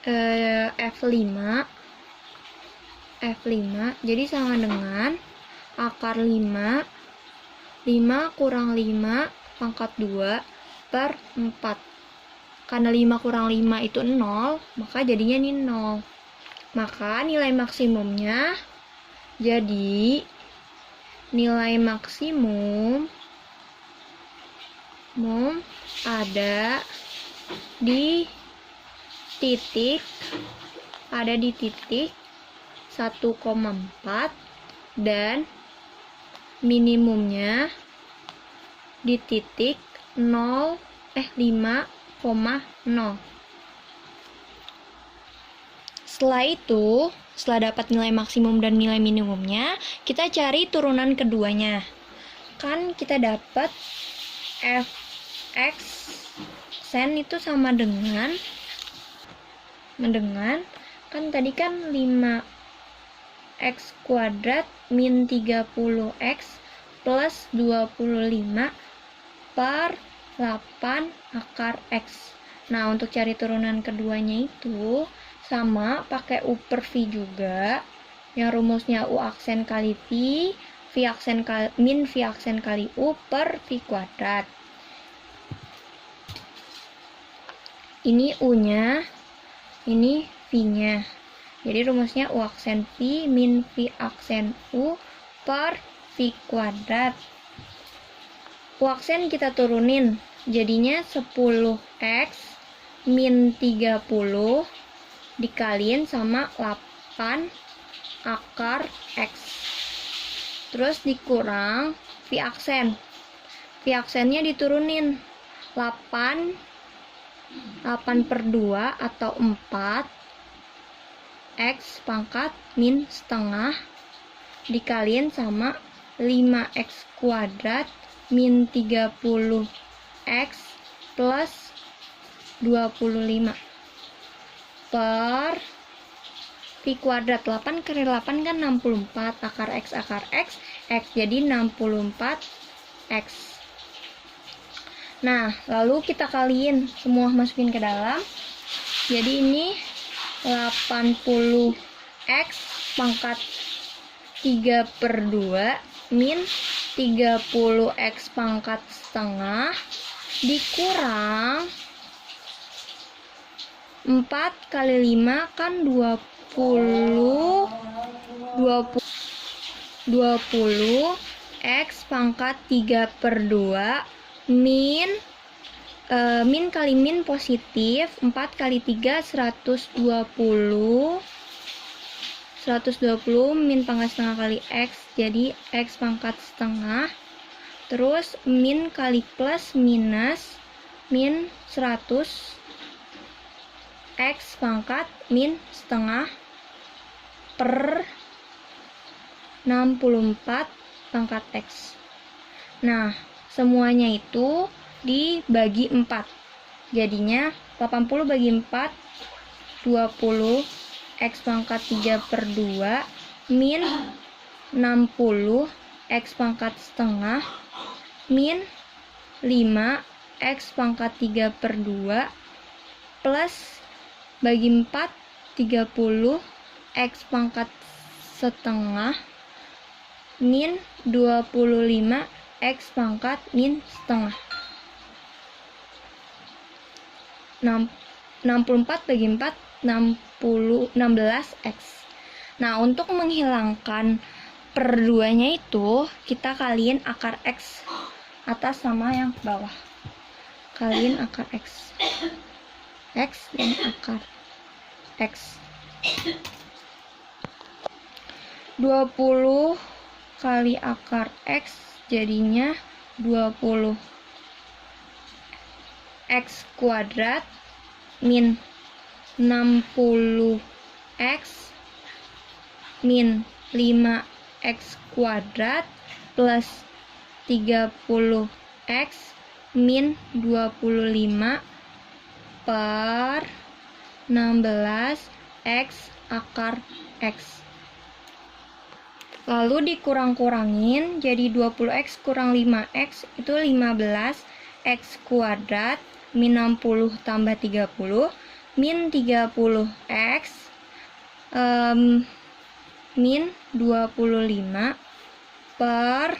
Speaker 4: F5, jadi sama dengan akar 5 kurang 5 pangkat 2 per 4. Karena 5 kurang 5 itu 0, maka jadinya ini 0. Maka nilai maksimumnya, jadi nilai maksimum ada di titik 1,4 dan minimumnya di titik 5,0. Setelah dapat nilai maksimum dan nilai minimumnya, kita cari turunan keduanya. Kan kita dapat f(x) sen itu sama dengan, kan tadi kan 5x kuadrat min 30x plus 25 per 8 akar x. Nah, untuk cari turunan keduanya itu sama pakai U per V juga, yang rumusnya U aksen kali V, min V aksen kali U per V kuadrat. Ini U-nya, ini V-nya. Jadi rumusnya U aksen V min V aksen U per V kuadrat. U aksen kita turunin, jadinya 10x min 30 dikaliin sama 8 akar x. Terus dikurang V aksen. V aksennya diturunin 8 per 2 atau 4 x pangkat min setengah dikaliin sama 5x kuadrat min 30x plus 25 per pi kuadrat. 8 kali 8 kan 64, akar x, x jadi 64x. Nah, lalu kita kaliin, semua masukin ke dalam. Jadi ini 80x pangkat 3/2 min 30x pangkat setengah dikurang 4 kali 5 kan 20 x pangkat 3/2 min kali min positif, 4 kali 3 120 min pangkat setengah kali x, jadi x pangkat setengah, terus min kali plus minus min 100 x pangkat min setengah per 64 pangkat x. Nah, semuanya itu dibagi 4. Jadinya 80 bagi 4 20 x pangkat 3/2 min 60 x pangkat setengah min 5 x pangkat 3/2 plus bagi 4 30 x pangkat setengah min 25 x pangkat min setengah. 64 bagi 4 16x. Nah, untuk menghilangkan per 2-nya itu kita kaliin akar x atas sama yang bawah. Kaliin akar x. X dan akar x. 20 kali akar x jadinya 20 x kuadrat min 60x min 5x kuadrat plus 30x min 25 per 16x akar x. Lalu dikurang-kurangin, jadi 20x kurang 5x itu 15x kuadrat min 60 tambah 30 min 30x min 25 per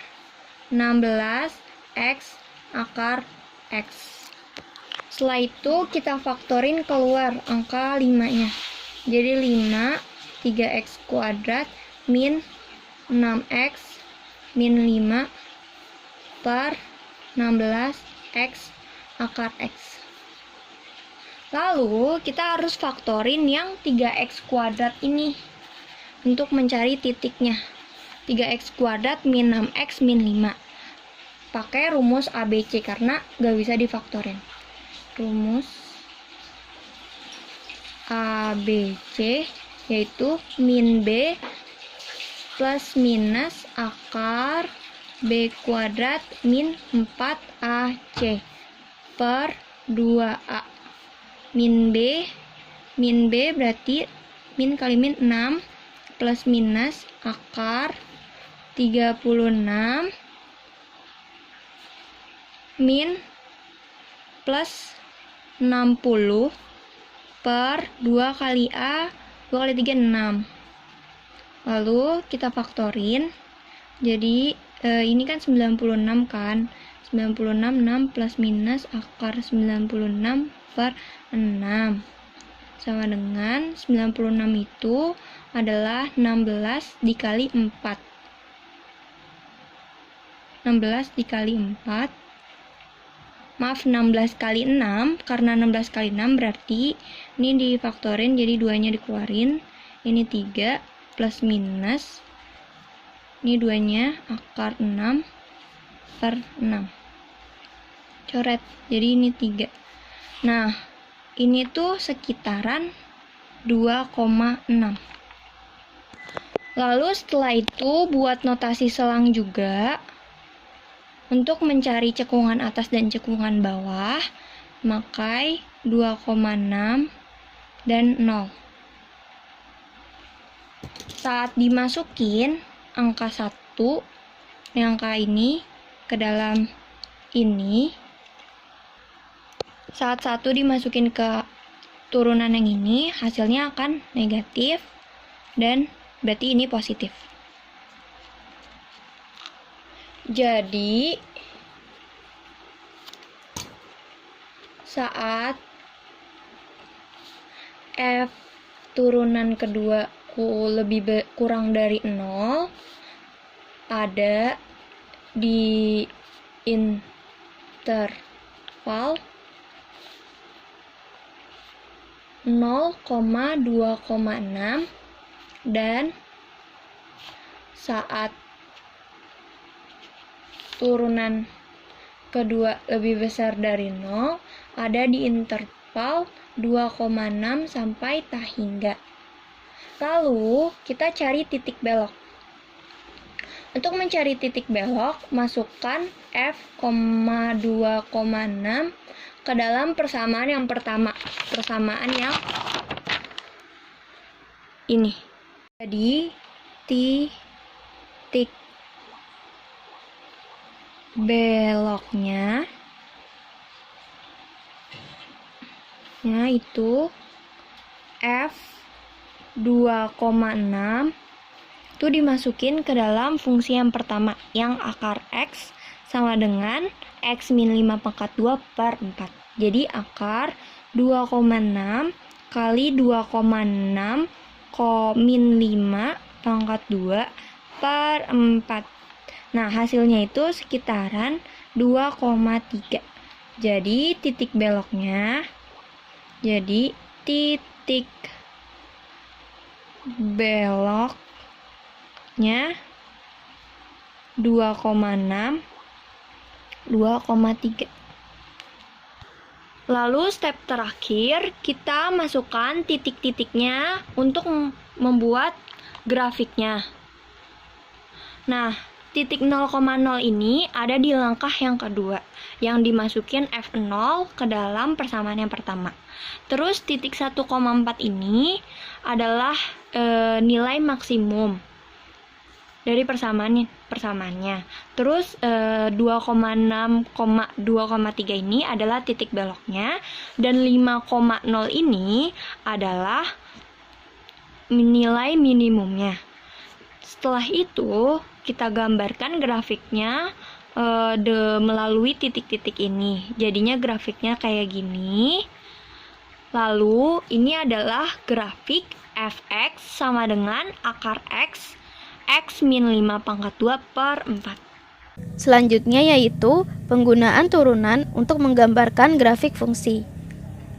Speaker 4: 16x akar x. Setelah itu kita faktorin keluar angka 5-nya. Jadi 5 3x kuadrat min 6x min 5 per 16x akar x. Lalu kita harus faktorin yang 3x kuadrat ini untuk mencari titiknya. 3x kuadrat min 6x min 5. Pakai rumus ABC karena gak bisa difaktorin. Rumus ABC yaitu min B plus minus akar B kuadrat min 4AC per 2A. Min B berarti min kali min 6 plus minus akar 36 min plus 60 per 2 kali A, 2 kali 3 6. Lalu kita faktorin. Jadi ini kan 96 kan. 96 6 plus minus akar 96 per 6 sama dengan 96 itu adalah 16 dikali 4. 16 dikali 4. Maaf, 16 kali 6 karena 16 kali 6 berarti ini difaktorin jadi 2-nya dikeluarin. Ini 3 plus minus ini 2-nya akar 6 per 6. Coret. Jadi ini 3. Nah, ini tuh sekitaran 2,6. Lalu setelah itu buat notasi selang juga. Untuk mencari cekungan atas dan cekungan bawah, pakai 2,6 dan 0. Saat dimasukin angka 1, angka ini ke dalam ini, saat 1 dimasukin ke turunan yang ini, hasilnya akan negatif, dan berarti ini positif. Jadi, saat F turunan kedua kurang dari 0, ada di interval 0,2,6, dan saat turunan kedua lebih besar dari 0, ada di interval 2,6 sampai tak hingga. Lalu, kita cari titik belok. Untuk mencari titik belok, masukkan F, 2,6 ke dalam persamaan yang pertama. Persamaan yang ini. Jadi, titik beloknya itu F 2,6 itu dimasukin ke dalam fungsi yang pertama, yang akar X sama dengan X min 5 pangkat 2 per 4. Jadi akar 2,6 kali 2,6 min 5 pangkat 2 per 4. Nah, hasilnya itu sekitaran 2,3. Jadi titik beloknya, 2,6, 2,3. Lalu step terakhir, kita masukkan titik-titiknya untuk membuat grafiknya. Nah, titik 0,0 ini ada di langkah yang kedua, yang dimasukin F0 ke dalam persamaan yang pertama. Terus titik 1,4 ini adalah nilai maksimum dari persamaannya. Terus 2,6,2,3 ini adalah titik beloknya, dan 5,0 ini adalah nilai minimumnya. Setelah itu, kita gambarkan grafiknya melalui titik-titik ini. Jadinya grafiknya kayak gini. Lalu, ini adalah grafik fx sama dengan akar x, x min 5 pangkat 2 per 4.
Speaker 3: Selanjutnya yaitu penggunaan turunan untuk menggambarkan grafik fungsi.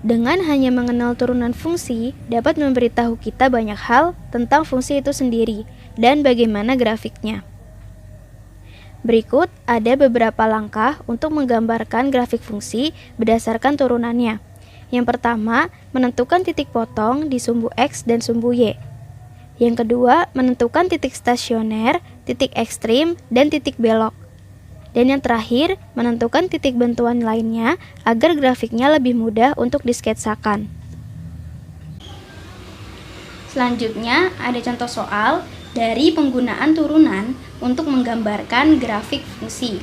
Speaker 3: Dengan hanya mengenal turunan fungsi, dapat memberitahu kita banyak hal tentang fungsi itu sendiri dan bagaimana grafiknya. Berikut ada beberapa langkah untuk menggambarkan grafik fungsi berdasarkan turunannya. Yang pertama, menentukan titik potong di sumbu X dan sumbu Y. Yang kedua, menentukan titik stasioner, titik ekstrim, dan titik belok. Dan yang terakhir, menentukan titik bantuan lainnya agar grafiknya lebih mudah untuk disketsakan. Selanjutnya, ada contoh soal dari penggunaan turunan untuk menggambarkan grafik fungsi.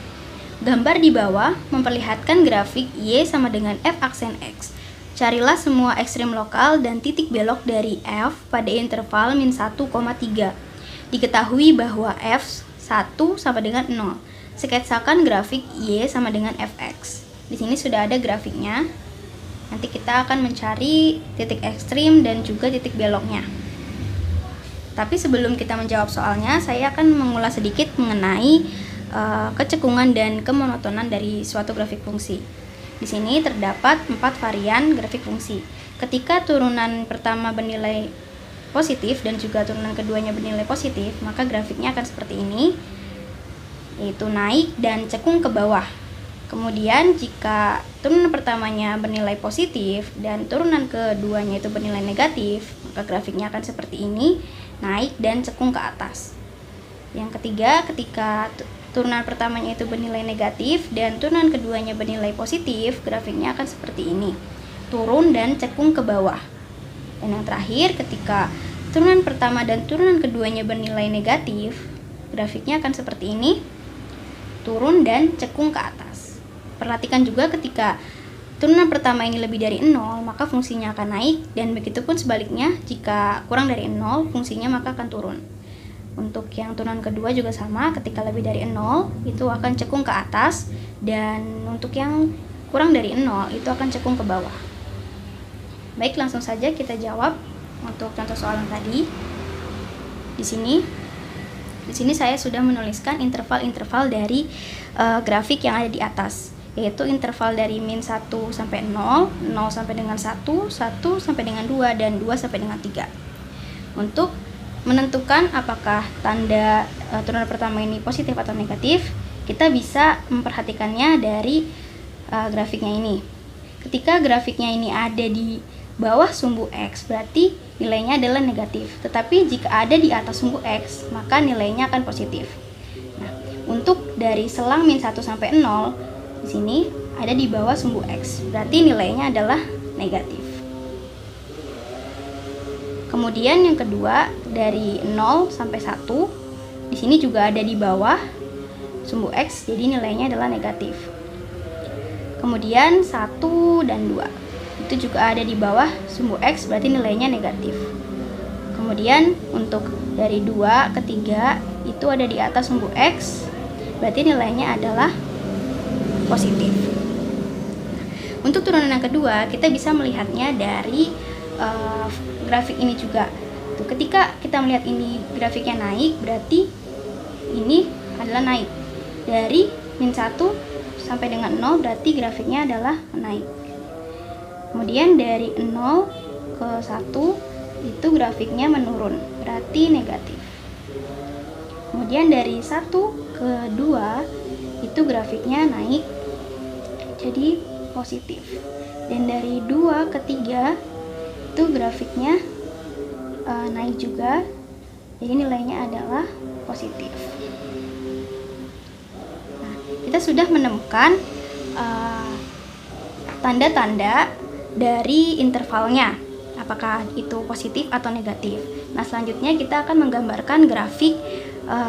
Speaker 3: Gambar di bawah memperlihatkan grafik Y sama dengan F aksen X. Carilah semua ekstrim lokal dan titik belok dari F pada interval min 1,3. Diketahui bahwa F1 sama dengan 0. Sketsakan grafik Y sama dengan Fx. Di sini sudah ada grafiknya. Nanti kita akan mencari titik ekstrim dan juga titik beloknya. Tapi sebelum kita menjawab soalnya, saya akan mengulas sedikit mengenai kecekungan dan kemonotonan dari suatu grafik fungsi. Di sini terdapat 4 varian grafik fungsi. Ketika turunan pertama bernilai positif dan juga turunan keduanya bernilai positif, maka grafiknya akan seperti ini, yaitu naik dan cekung ke bawah. Kemudian jika turunan pertamanya bernilai positif dan turunan keduanya itu bernilai negatif, maka grafiknya akan seperti ini, naik dan cekung ke atas. Yang ketiga, ketika
Speaker 5: turunan pertamanya itu bernilai negatif dan turunan keduanya bernilai positif, grafiknya akan seperti ini, turun dan cekung ke bawah. Dan yang terakhir, ketika turunan pertama dan turunan keduanya bernilai negatif, grafiknya akan seperti ini, turun dan cekung ke atas. Perhatikan juga ketika turunan pertama ini lebih dari 0, maka fungsinya akan naik, dan begitupun sebaliknya, jika kurang dari 0, fungsinya maka akan turun. Untuk yang turunan kedua juga sama, ketika lebih dari 0 itu akan cekung ke atas, dan untuk yang kurang dari 0 itu akan cekung ke bawah. Baik, langsung saja kita jawab untuk contoh soal yang tadi. Di sini saya sudah menuliskan interval-interval dari grafik yang ada di atas, yaitu interval dari min 1 sampai 0, 0 sampai dengan 1, 1 sampai dengan 2, dan 2 sampai dengan 3. Untuk menentukan apakah tanda turunan pertama ini positif atau negatif, kita bisa memperhatikannya dari grafiknya ini. Ketika grafiknya ini ada di bawah sumbu X, berarti nilainya adalah negatif. Tetapi jika ada di atas sumbu X, maka nilainya akan positif. Nah, untuk dari selang min 1 sampai 0, di sini ada di bawah sumbu X, berarti nilainya adalah negatif. Kemudian yang kedua, dari 0 sampai 1, di sini juga ada di bawah sumbu X, jadi nilainya adalah negatif. Kemudian 1 dan 2, itu juga ada di bawah sumbu X, berarti nilainya negatif. Kemudian untuk dari 2 ke 3, itu ada di atas sumbu X, berarti nilainya adalah positif. Untuk turunan yang kedua, kita bisa melihatnya dari grafik ini juga. Tuh, ketika kita melihat ini grafiknya naik, berarti ini adalah naik. Dari min 1 sampai dengan 0, berarti grafiknya adalah naik. Kemudian dari 0 ke 1, itu grafiknya menurun, berarti negatif. Kemudian dari 1 ke 2, itu grafiknya naik, jadi positif. Dan dari 2 ke 3, itu grafiknya naik juga, jadi nilainya adalah positif. Nah, kita sudah menemukan tanda-tanda dari intervalnya, apakah itu positif atau negatif. Nah, selanjutnya kita akan menggambarkan grafik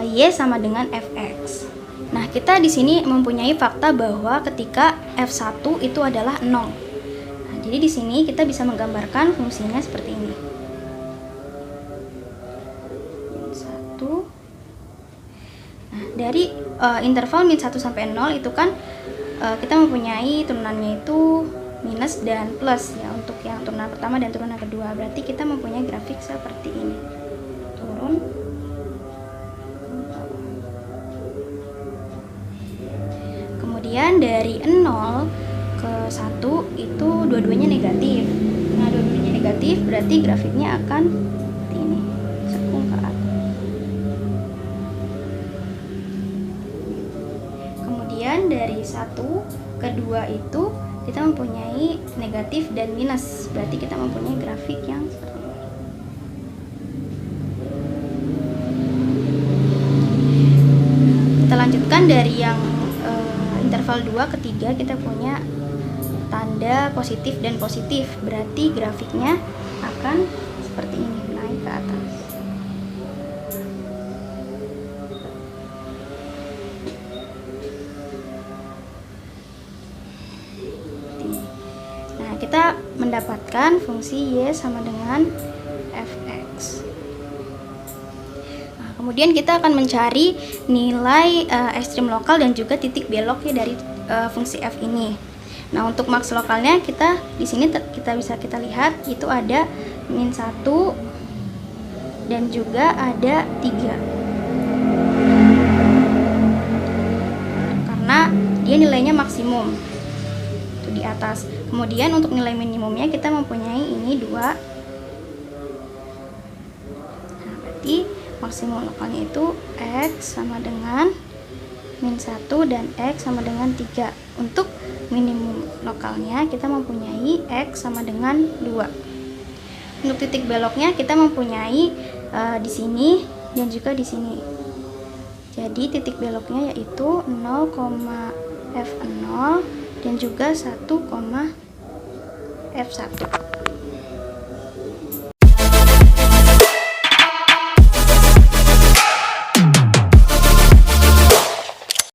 Speaker 5: Y sama dengan Fx. Nah, kita di sini mempunyai fakta bahwa ketika F1 itu adalah 0. Nah, jadi di sini kita bisa menggambarkan fungsinya seperti ini. 1. Nah, dari interval min 1 sampai 0 itu kan kita mempunyai turunannya itu minus dan plus ya, untuk yang turunan pertama dan turunan kedua. Berarti kita mempunyai grafik seperti ini. Turun. Kemudian dari 0 ke 1 itu dua-duanya negatif. Nah, dua-duanya negatif berarti grafiknya akan seperti ini, cekung ke atas. Kemudian dari 1 ke 2 itu kita mempunyai negatif dan minus, berarti kita mempunyai grafik yang seperti ini. Kita lanjutkan dari yang interval 2 ke 3, kita punya tanda positif dan positif, berarti grafiknya akan seperti ini, naik ke atas. Nah, kita mendapatkan fungsi Y sama dengan Fx. Kemudian kita akan mencari nilai ekstrim lokal dan juga titik beloknya dari fungsi f ini. Nah, untuk maks lokalnya kita di sini bisa kita lihat itu ada min 1 dan juga ada 3. Karena dia nilainya maksimum. Itu di atas. Kemudian untuk nilai minimumnya kita mempunyai ini 2. Nah, berarti maksimum lokalnya itu X sama dengan min 1 dan X sama dengan 3. Untuk minimum lokalnya kita mempunyai X sama dengan 2. Untuk titik beloknya kita mempunyai di sini dan juga di sini. Jadi titik beloknya yaitu 0,F0 dan juga 1,F1.